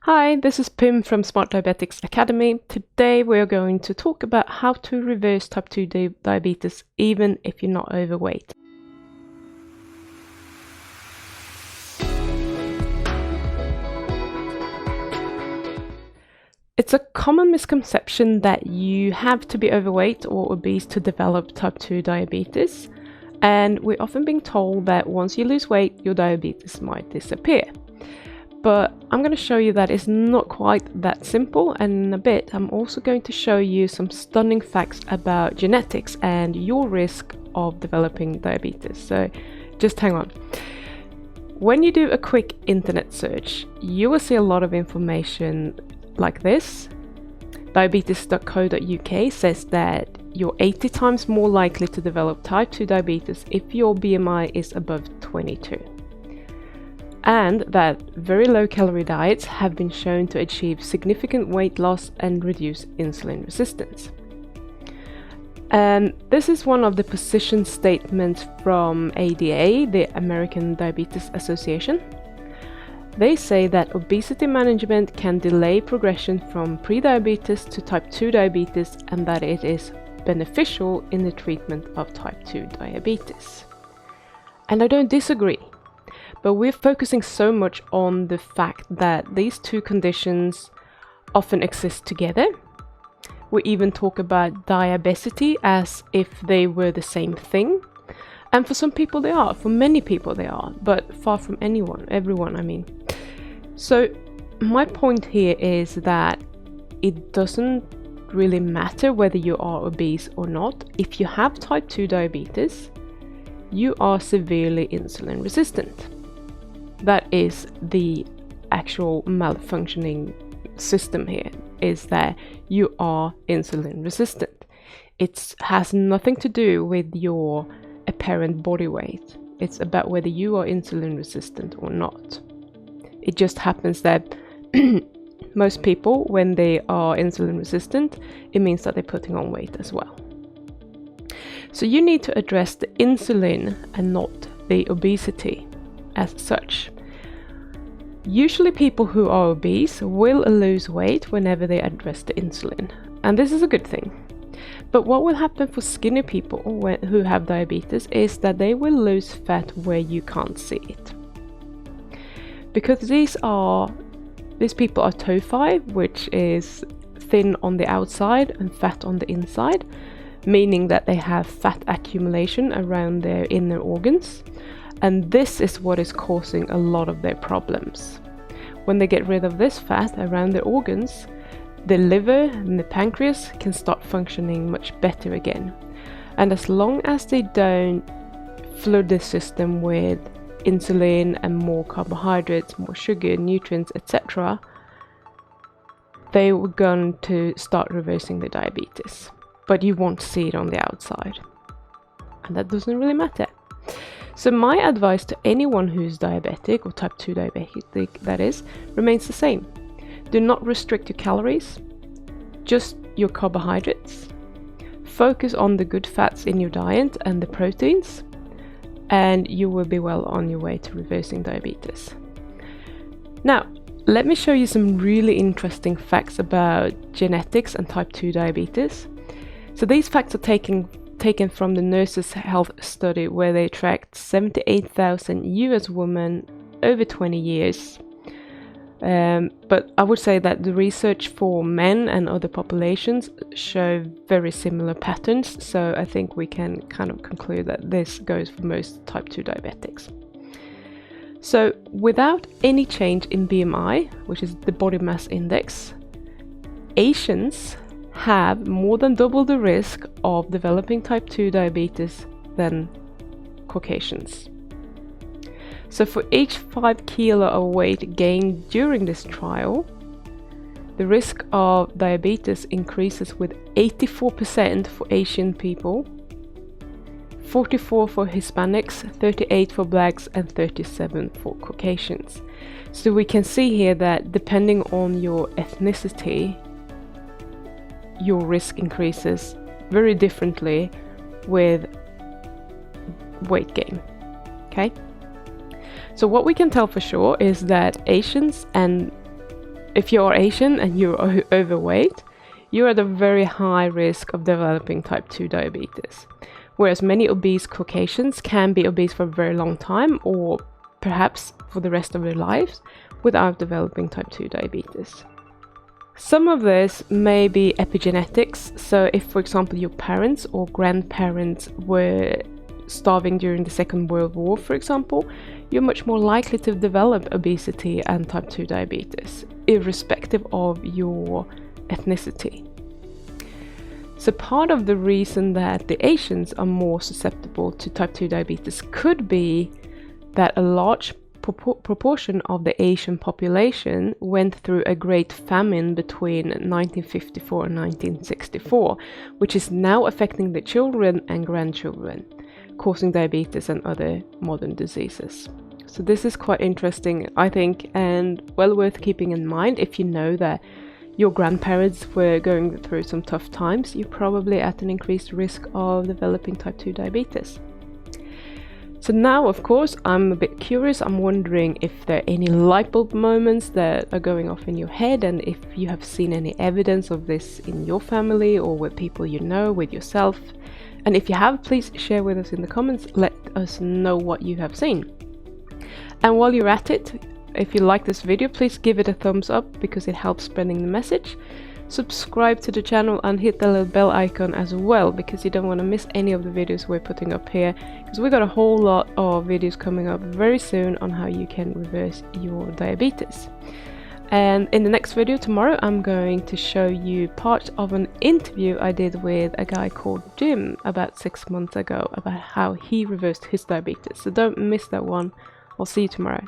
Hi, this is Pim from Smart Diabetics Academy. Today we are going to talk about how to reverse type 2 diabetes even if you're not overweight. It's a common misconception that you have to be overweight or obese to develop type 2 diabetes, and we're often being told that once you lose weight, your diabetes might disappear. But I'm going to show you that it's not quite that simple, and in a bit I'm also going to show you some stunning facts about genetics and your risk of developing diabetes. So just hang on. When you do a quick internet search, you will see a lot of information like this. Diabetes.co.uk says that you're 80 times more likely to develop type 2 diabetes if your BMI is above 22. And that very low calorie diets have been shown to achieve significant weight loss and reduce insulin resistance. And this is one of the position statements from ADA, the American Diabetes Association. They say that obesity management can delay progression from prediabetes to type 2 diabetes, and that it is beneficial in the treatment of type 2 diabetes. And I don't disagree. But we're focusing so much on the fact that these two conditions often exist together. We even talk about diabesity as if they were the same thing. And for some people they are, for many people they are, but far from everyone I mean. So my point here is that it doesn't really matter whether you are obese or not. If you have type 2 diabetes, you are severely insulin resistant. That is the actual malfunctioning system here, is that you are insulin resistant. It has nothing to do with your apparent body weight. It's about whether you are insulin resistant or not. It just happens that most people, when they are insulin resistant, it means that they're putting on weight as well. So you need to address the insulin and not the obesity as such. Usually people who are obese will lose weight whenever they address the insulin, and this is a good thing. But what will happen for skinny people who have diabetes is that they will lose fat where you can't see it. Because these people are tophi, which is thin on the outside and fat on the inside, meaning that they have fat accumulation around their inner organs. And this is what is causing a lot of their problems. When they get rid of this fat around their organs, the liver and the pancreas can start functioning much better again. And as long as they don't flood the system with insulin and more carbohydrates, more sugar, nutrients, etc., they were going to start reversing the diabetes. But you won't see it on the outside. And that doesn't really matter. So my advice to anyone who's diabetic, or type 2 diabetic that is, remains the same. Do not restrict your calories, just your carbohydrates. Focus on the good fats in your diet and the proteins, and you will be well on your way to reversing diabetes. Now, let me show you some really interesting facts about genetics and type 2 diabetes. So these facts are taken from the Nurses' Health Study, where they tracked 78,000 US women over 20 years. But I would say that the research for men and other populations show very similar patterns, so I think we can kind of conclude that this goes for most type 2 diabetics. So without any change in BMI, which is the body mass index, Asians have more than double the risk of developing type 2 diabetes than Caucasians. So for each 5 kilo of weight gained during this trial, the risk of diabetes increases with 84% for Asian people, 44% for Hispanics, 38% for blacks, and 37% for Caucasians. So we can see here that depending on your ethnicity, your risk increases very differently with weight gain. Okay? So what we can tell for sure is that Asians and if you're Asian and you're overweight, you're at a very high risk of developing type 2 diabetes. Whereas many obese Caucasians can be obese for a very long time, or perhaps for the rest of their lives, without developing type 2 diabetes. Some of this may be epigenetics, so if, for example, your parents or grandparents were starving during the Second World War, for example, you're much more likely to develop obesity and type 2 diabetes, irrespective of your ethnicity. So part of the reason that the Asians are more susceptible to type 2 diabetes could be that a large proportion of the Asian population went through a great famine between 1954 and 1964, which is now affecting the children and grandchildren, causing diabetes and other modern diseases. So this is quite interesting, I think, and well worth keeping in mind. If you know that your grandparents were going through some tough times, you're probably at an increased risk of developing type 2 diabetes. So now, of course, I'm a bit curious. I'm wondering if there are any light bulb moments that are going off in your head, and if you have seen any evidence of this in your family or with people you know, with yourself. And if you have, please share with us in the comments. Let us know what you have seen. And while you're at it, if you like this video, please give it a thumbs up because it helps spreading the message. Subscribe to the channel and hit the little bell icon as well, because you don't want to miss any of the videos we're putting up here, because we got a whole lot of videos coming up very soon on how you can reverse your diabetes. And in the next video tomorrow, I'm going to show you part of an interview I did with a guy called Jim about 6 months ago about how he reversed his diabetes. So don't miss that one. I'll see you tomorrow.